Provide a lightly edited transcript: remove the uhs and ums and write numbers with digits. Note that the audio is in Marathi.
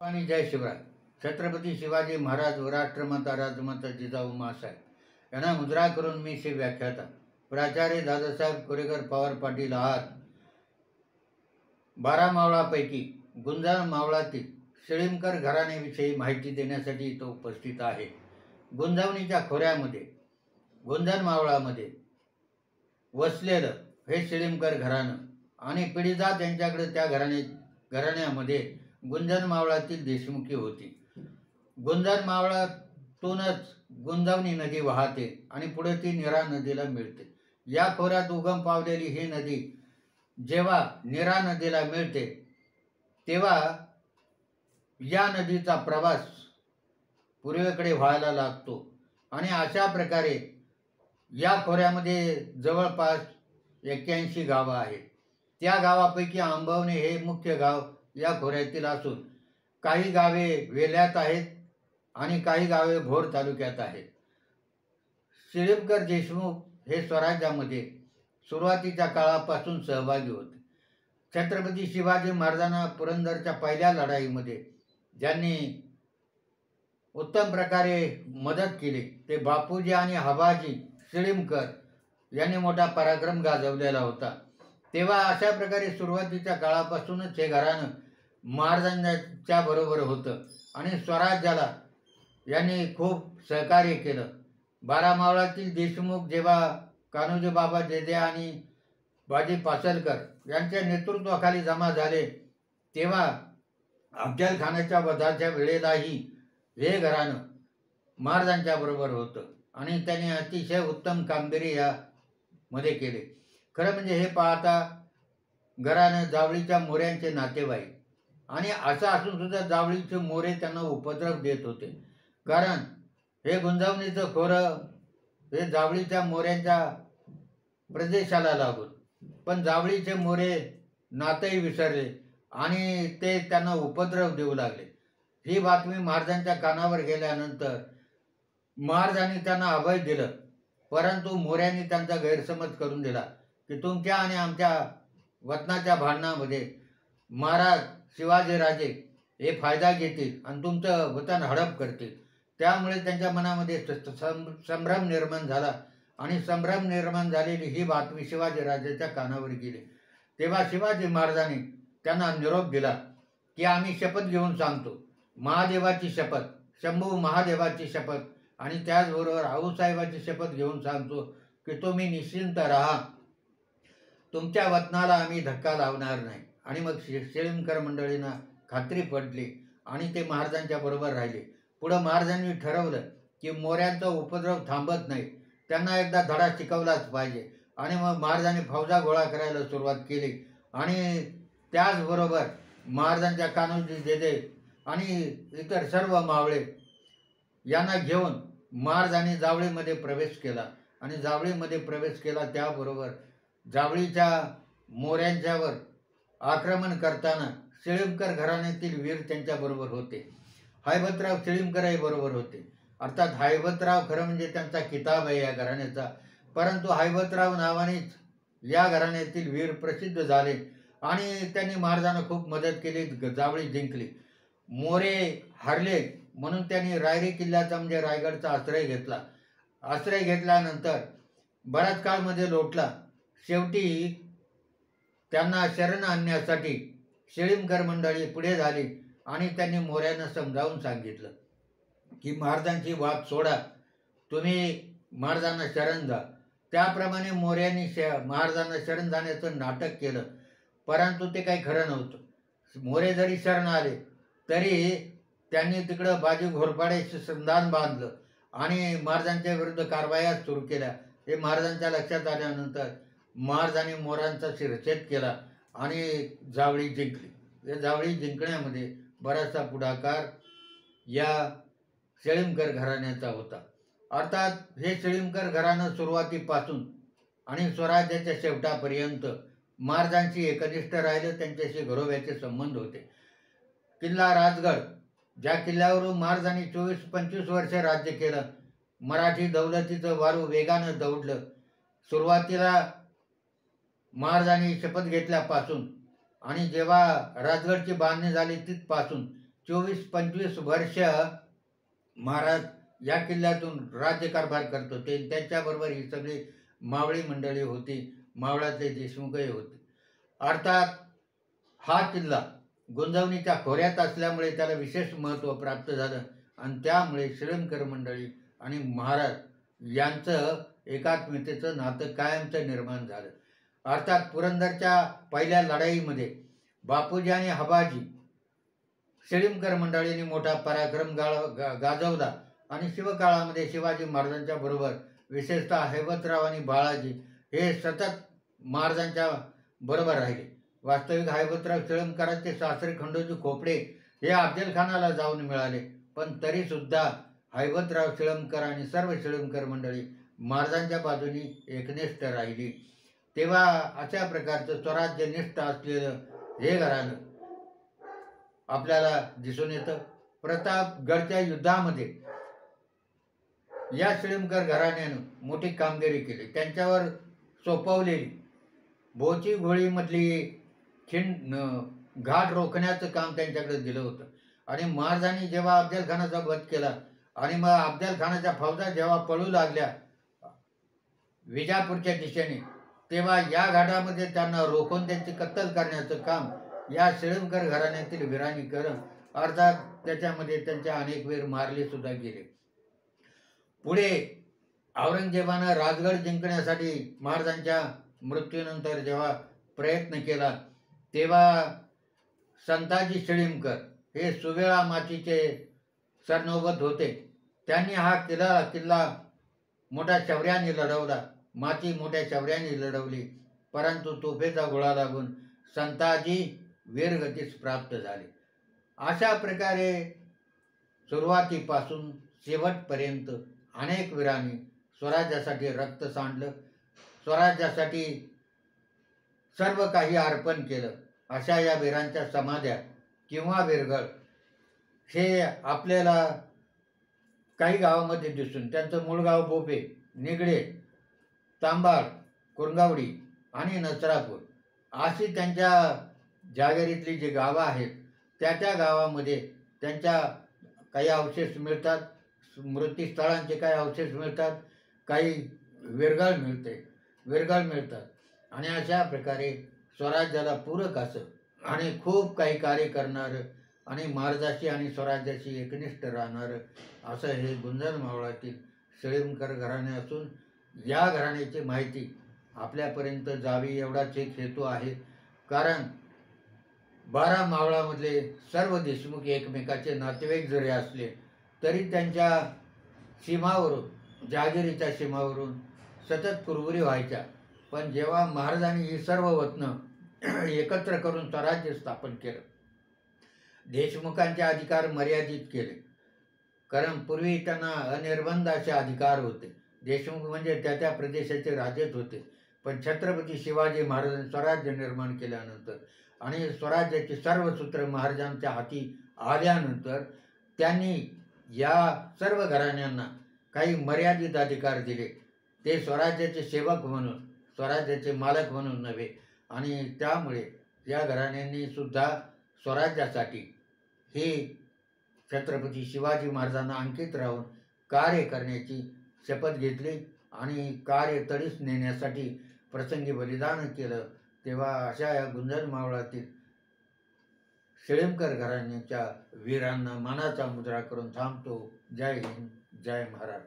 आणि जय शिवराय. छत्रपती शिवाजी महाराज व राष्ट्रमाता राजमाता जिजाऊ माँसाहेब यांना मुद्रा करून मी श्री व्याख्याता प्राचार्य दादासाहेब कोरेकर पवार पाटील आहात. 12 मावळापैकी गुंजाळ मावळातील शिळीमकर घराण्याविषयी माहिती देण्यासाठी इथं उपस्थित आहे. गुंजावणीच्या खोऱ्यामध्ये गुंजन मावळामध्ये वसलेलं हे शिळीमकर घराणं आणि पिढीजात यांच्याकडे त्या घराण्यामध्ये गुंजन मावळातील देशमुखी होती. गुंजन मावळातूनच गुंजावणी नदी वाहते आणि पुढे ती नीरा नदीला मिळते. या खोऱ्यात उगम पावलेली ही नदी जेव्हा नीरा नदीला मिळते तेव्हा या नदीचा प्रवास पूर्वेकडे व्हायला लागतो आणि अशा प्रकारे या खोऱ्यामध्ये जवळपास 81 गावं आहेत. त्या गावापैकी आंबवणे हे मुख्य गाव या खोऱ्यातील असून काही गावे वेल्ह्यात आहेत आणि काही गावे भोर तालुक्यात आहेत. शिळीमकर देशमुख हे स्वराज्यामध्ये सुरुवातीच्या काळापासून सहभागी होते. छत्रपती शिवाजी महाराजांना पुरंदरच्या पहिल्या लढाईमध्ये ज्यांनी उत्तम प्रकारे मदत केली ते बापूजी आणि हबाजी शिळीमकर यांनी मोठा पराक्रम गाजवलेला होता. तेव्हा अशा प्रकारे सुरुवातीच्या काळापासूनच हे घराणं महाराजांच्या बरोबर होतं आणि स्वराज्याला यांनी खूप सहकार्य केलं. 12 मावळातील देशमुख जेव्हा कान्होजी बाबा जेजे आणि बाजी पासलकर यांच्या नेतृत्वाखाली जमा झाले तेव्हा अफजल खानाच्या वधाच्या वेळेलाही हे घराणं महाराजांच्या बरोबर होतं आणि त्यांनी अतिशय उत्तम कामगिरी यामध्ये केले. खरं म्हणजे हे पाहता घराणं जावळीच्या मोऱ्यांचे नातेवाईक आणि असं असून सुद्धा जावळीचे मोरे त्यांना उपद्रव देत होते. कारण हे गुंजावणीचं खोरं हे जावळीच्या मोऱ्यांच्या प्रदेशाला लागून, पण जावळीचे मोरे नातही विसरले आणि ते त्यांना उपद्रव देऊ लागले. ही बातमी महाराजांच्या कानावर गेल्यानंतर महाराजांनी त्यांना अभय दिलं, परंतु मोऱ्यांनी त्यांचा गैरसमज करून दिला की तुमच्या आणि आमच्या वतनाच्या भांडणामध्ये महाराज शिवाजीराजे हे फायदा घेतील आणि तुमचं वतन हडप करतील. त्यामुळे त्यांच्या मनामध्ये संभ्रम निर्माण झाला आणि संभ्रम निर्माण झालेली ही बातमी शिवाजीराजेच्या कानावर गेली. तेव्हा शिवाजी महाराजांनी त्यांना निरोप दिला की आम्ही शपथ घेऊन सांगतो, महादेवाची शपथ, शंभू महादेवाची शपथ आणि त्याचबरोबर आऊसाहेबाची शपथ घेऊन सांगतो की तुम्ही निश्चिंत राहा, तुमच्या वतनाला आम्ही धक्का लावणार नाही. आणि मग शिळीमकर मंडळींना खात्री पडली आणि ते महाराजांच्या बरोबर राहिले. पुढं महाराजांनी ठरवलं की मोऱ्यांचा उपद्रव थांबत नाही, त्यांना एकदा धडा शिकवलाच पाहिजे आणि मग महाराजांनी फौजा गोळा करायला सुरुवात केली. आणि त्याचबरोबर महाराजांच्या कान्होजी जेजे आणि इतर सर्व मावळे यांना घेऊन महाराजांनी जावळीमध्ये प्रवेश केला आणि जावळीमध्ये प्रवेश केला त्याबरोबर जावळीच्या मोऱ्यांच्यावर आक्रमण करताना शिळीमकर घराण्यातील वीर त्यांच्याबरोबर होते. हैबतराव शिळीमकरही बरोबर होते. अर्थात हैबतराव खरं म्हणजे त्यांचा किताब आहे या घराण्याचा, परंतु हैबतराव नावानेच या घराण्यातील वीर प्रसिद्ध झाले आणि त्यांनी महाराजांना खूप मदत केली, जावळी जिंकली. मोरे हरले म्हणून त्यांनी रायरी किल्ल्याचा म्हणजे रायगडचा आश्रय घेतला. आश्रय घेतल्यानंतर बराच काळमध्ये लोटला. शेवटी त्यांना शरण आणण्यासाठी शिळीमकर मंडळी पुढे झाली आणि त्यांनी मोऱ्यांना समजावून सांगितलं की महाराजांची वाद सोडा, तुम्ही महाराजांना शरण जा. त्याप्रमाणे मोऱ्यांनी महाराजांना शरण जाण्याचं नाटक केलं, परंतु ते काही खरं नव्हतं. मोरे जरी शरण आले तरी त्यांनी तिकडं बाजी घोरपाड्याशी संधान बांधलं आणि महाराजांच्या विरुद्ध कारवाया सुरू केल्या. हे महाराजांच्या लक्षात आल्यानंतर महाराजांनी मोरांचा शिरछेद केला आणि जावळी जिंकली. या जावळी जिंकण्यामध्ये बराचसा पुढाकार या शिळीमकर घराण्याचा होता. अर्थात हे शिळीमकर घराणं सुरुवातीपासून आणि स्वराज्याच्या शेवटापर्यंत महाराजांशी एकनिष्ठ राहिलं, त्यांच्याशी घरोब्याचे संबंध होते. किल्ला राजगड, ज्या किल्ल्यावरून महाराजांनी 24-25 वर्ष राज्य केलं, मराठी दौलतीचं वारू वेगानं दौडलं. सुरुवातीला महाराजांनी शपथ घेतल्यापासून आणि जेव्हा राजगडची बांधणी झाली तिथपासून 24-25 वर्ष महाराज या किल्ल्यातून राज्यकारभार करत होते. त्यांच्याबरोबर ही सगळी मावळी मंडळी होती, मावळातले देशमुखही होते. अर्थात हा किल्ला गुंजवणीच्या खोऱ्यात असल्यामुळे त्याला विशेष महत्त्व प्राप्त झालं आणि त्यामुळे श्रीलंकर मंडळी आणि महाराज यांचं एकात्मतेचं नातं कायमचं निर्माण झालं. अर्थात पुरंदरच्या पहिल्या लढाईमध्ये बापूजी आणि हबाजी श्रीलंकर मंडळींनी मोठा पराक्रम गाजवला आणि शिवकाळामध्ये शिवाजी महाराजांच्या बरोबर विशेषतः हैबतराव आणि बाळाजी हे सतत महाराजांच्या बरोबर राहिले. वास्तविक हैबतराव श्रीलंकरांचे सासरे खंडोजी खोपडे हे अफजलखानाला जाऊन मिळाले, पण तरीसुद्धा हैबतराव श्रीलंकर आणि सर्व श्रीलंकर मंडळी महाराजांच्या बाजूनी एकनिष्ठ राहिली. तेव्हा अशा प्रकारचं स्वराज्यनिष्ठ असलेलं हे घराणं आपल्याला दिसून येतं. प्रतापगडच्या युद्धामध्ये या श्रीलंकर घराण्यानं मोठी कामगिरी केली. त्यांच्यावर सोपवलेली भोची घोळीमधली घाट रोखण्याचं काम त्यांच्याकडे दिलं होतं आणि महाराजांनी जेव्हा अफजलखानाचा वध केला आणि मग अफजलखानाच्या फौजा जेव्हा पळू लागल्या विजापूरच्या दिशेने, तेव्हा या घाटामध्ये त्यांना रोखून त्यांची कत्तल करण्याचं काम या श्रीलंकर घराण्यातील वीरांनी केलं. अर्थात त्याच्यामध्ये त्यांच्या अनेक वीर मारले सुद्धा गेले. पुढे औरंगजेबानं राजगड जिंकण्यासाठी महाराजांच्या मृत्यूनंतर जेव्हा प्रयत्न केला, तेव्हा संताजी श्रीलंकर हे सुवेळा माचीचे सरनोबत होते. त्यांनी हा किल्ला मोठ्या शौर्याने लढवला. माची मोठ्या शौर्याने लढवली, परंतु तोफेचा गोळा लागून संताजी वीरगतीस प्राप्त झाले. अशा प्रकारे सुरुवातीपासून शेवटपर्यंत अनेक वीरांनी स्वराज्यासाठी रक्त सांडलं, स्वराज्यासाठी सर्व काही अर्पण केलं. अशा या वीरांच्या समाध्या किंवा वीरगळ हे आपल्याला काही गावामध्ये दिसून, त्यांचं मूळ गाव बोपे, निगडे, तांबाळ, कुरंगावडी आणि नसरापूर अशी त्यांच्या जागेरीतली जी गावं आहेत त्या गावामध्ये त्यांच्या काही अवशेष मिळतात. स्मृतीस्थळांचे काही अवशेष मिळतात, काही वीरगळ मिळतात आणि अशा प्रकारे स्वराज्याला पूरक असं आणि खूप काही कार्य करणारं आणि महाराजाशी आणि स्वराज्याशी एकनिष्ठ राहणारं असं हे गुंजन मावळातील श्रीलंकर घराणे असून या घराण्याची माहिती आपल्यापर्यंत जावी एवढाच एक हेतू आहे. कारण 12 मावळामधले सर्व देशमुख एकमेकाचे नातेवाईक जरी असले तरी त्यांच्या सीमावरून, जागिरीच्या सीमावरून सतत कुरबुरी व्हायच्या. पण जेव्हा महाराजांनी ही सर्व वतनं एकत्र करून स्वराज्य स्थापन केलं, देशमुखांचे अधिकार मर्यादित केले, कारण पूर्वी त्यांना अनिर्बंध असे अधिकार होते. देशमुख म्हणजे त्या प्रदेशाचे राजेच होते. पण छत्रपती शिवाजी महाराजांनी स्वराज्य निर्माण केल्यानंतर आणि स्वराज्याची सर्व सूत्र महाराजांच्या हाती आल्यानंतर त्यांनी या सर्व घराण्यांना काही मर्यादित अधिकार दिले. ते स्वराज्याचे सेवक म्हणून, स्वराज्याचे मालक म्हणून नव्हे. आणि त्यामुळे या घराण्यांनी सुद्धा स्वराज्यासाठी हे छत्रपती शिवाजी महाराजांना अंकित राहून कार्य करण्याची शपथ घेतली आणि कार्य तडीस नेण्यासाठी प्रसंगी बलिदान केलं. तेव्हा अशा या गुंजन मावळातील श्रीलंकर घराण्याच्या वीरांना मानाचा मुजरा करून थांबतो. जय हिंद, जय महाराज.